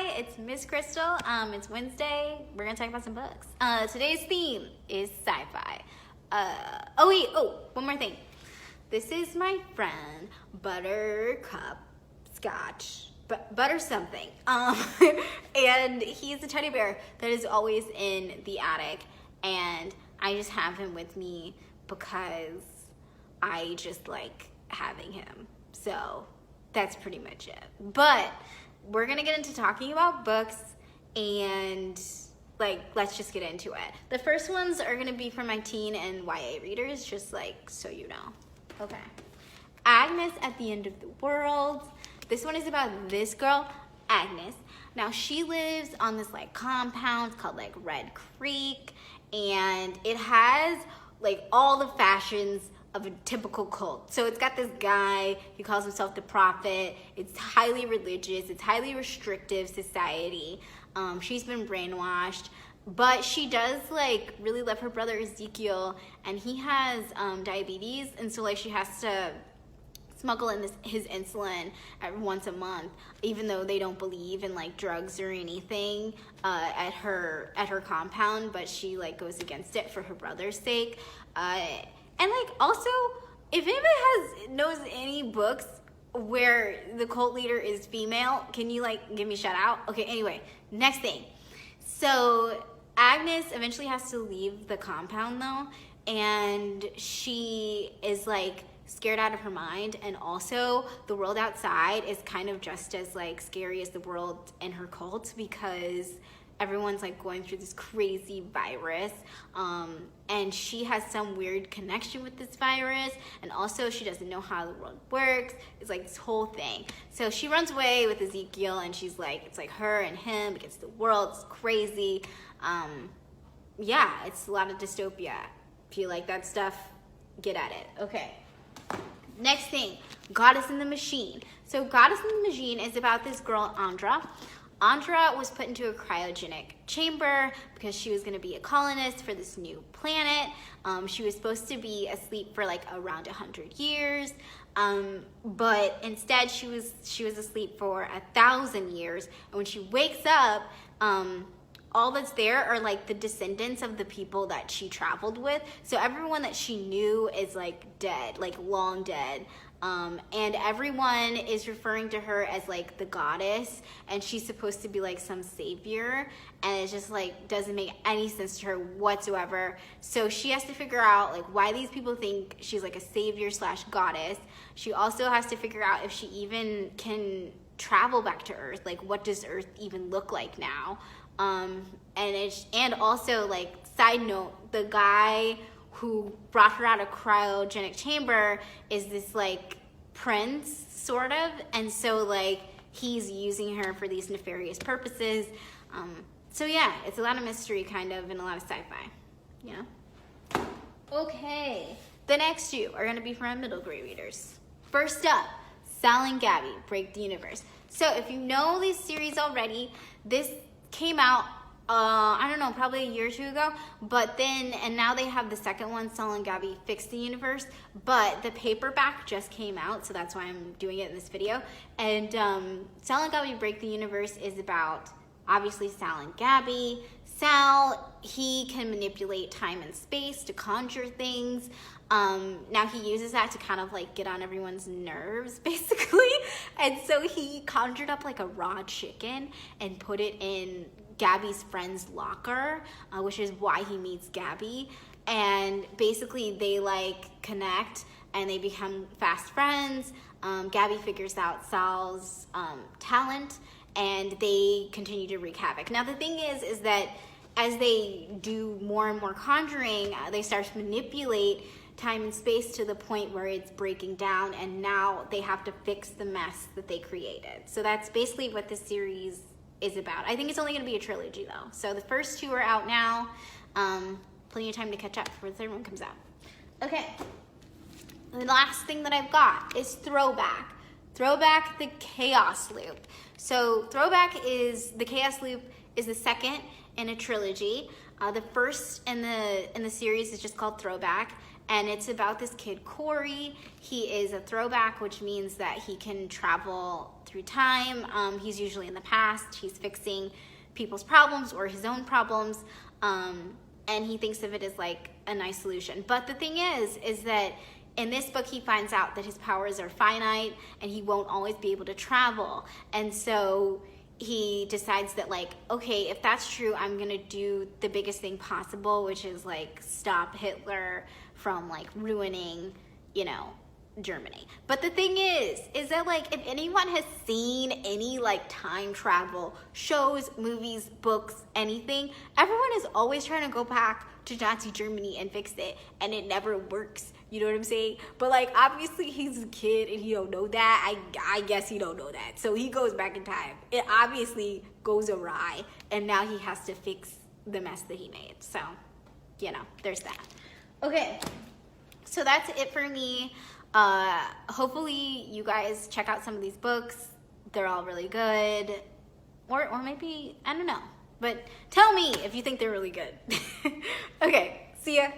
Hi, it's Miss Krystal. It's Wednesday. We're gonna talk about some books. Today's theme is sci-fi. One more thing. This is my friend Buttercup Scotch, butter something. And he's a teddy bear that is always in the attic, and I just have him with me because I just like having him. So that's pretty much it. But we're gonna get into talking about books, and let's just get into it. The first ones are gonna be for my teen and YA readers, just so you know. Okay. Agnes at the End of the World. This one is about this girl, Agnes. Now she lives on this compound called Red Creek, and it has all the fashions of a typical cult. So it's got this guy, he calls himself the prophet. It's highly religious, it's highly restrictive society. She's been brainwashed, but she does really love her brother Ezekiel, and he has diabetes, and so she has to smuggle in his insulin once a month, even though they don't believe in drugs or anything at her compound, but she goes against it for her brother's sake. And also, if anybody knows any books where the cult leader is female, can you give me a shout out? Okay, anyway, next thing. So Agnes eventually has to leave the compound though, and she is scared out of her mind, and also the world outside is kind of just as scary as the world in her cult, because everyone's going through this crazy virus, and she has some weird connection with this virus, and also she doesn't know how the world works. It's this whole thing. So she runs away with Ezekiel, and she's it's her and him against the world. It's crazy. Yeah, it's a lot of dystopia. If you like that stuff, get at it. Okay. Next thing, Goddess in the Machine. So Goddess in the Machine is about this girl, Andra. Andra was put into a cryogenic chamber because she was going to be a colonist for this new planet. She was supposed to be asleep for around 100 years, but instead she was asleep for 1,000 years. And when she wakes up, all that's there are the descendants of the people that she traveled with. So everyone that she knew is dead, long dead. And everyone is referring to her as the goddess, and she's supposed to be some savior, and it just doesn't make any sense to her whatsoever. So she has to figure out why these people think she's a savior / goddess. She also has to figure out if she even can travel back to Earth. What does Earth even look like now? And also side note, the guy who brought her out of cryogenic chamber is this prince sort of, and so he's using her for these nefarious purposes. So yeah, it's a lot of mystery kind of, and a lot of sci-fi, you know. Okay, the next two are going to be for our middle grade readers. First up, Sal and Gabby Break the Universe. So if you know this series already, this came out I don't know, probably a year or two ago, and now they have the second one, Sal and Gabby Fix the Universe, but the paperback just came out, so that's why I'm doing it in this video. And Sal and Gabby Break the Universe is about, obviously, Sal and Gabby. Sal, he can manipulate time and space to conjure things. Now he uses that to kind of get on everyone's nerves, basically. And so he conjured up a raw chicken and put it in Gabby's friend's locker, which is why he meets Gabby. And basically they connect and they become fast friends. Gabby figures out Sal's talent, and they continue to wreak havoc. Now the thing is that as they do more and more conjuring, they start to manipulate time and space to the point where it's breaking down, and now they have to fix the mess that they created. So that's basically what this series is about. I think it's only going to be a trilogy though. So the first two are out now. Plenty of time to catch up before the third one comes out. Okay. The last thing that I've got is Throwback. Throwback, the Chaos Loop. So Throwback is, the Chaos Loop is the second in a trilogy. The first in the series is just called Throwback, and it's about this kid, Corey. He is a throwback, which means that he can travel through time. He's usually in the past. He's fixing people's problems or his own problems, and he thinks of it as like a nice solution. But the thing is that in this book, he finds out that his powers are finite and he won't always be able to travel. And so he decides that, like, okay, if that's true, I'm gonna do the biggest thing possible, which is like stop Hitler from like ruining, you know, Germany. But the thing is that, like, if anyone has seen any like time travel shows, movies, books, anything, everyone is always trying to go back to Nazi Germany and fix it, and it never works. You know what I'm saying? But like, obviously he's a kid and he don't know that. I guess he don't know that. So he goes back in time. It obviously goes awry, and now he has to fix the mess that he made. So, you know, there's that. Okay, so that's it for me. Hopefully you guys check out some of these books. They're all really good. Or maybe, I don't know. But tell me if you think they're really good. Okay, see ya.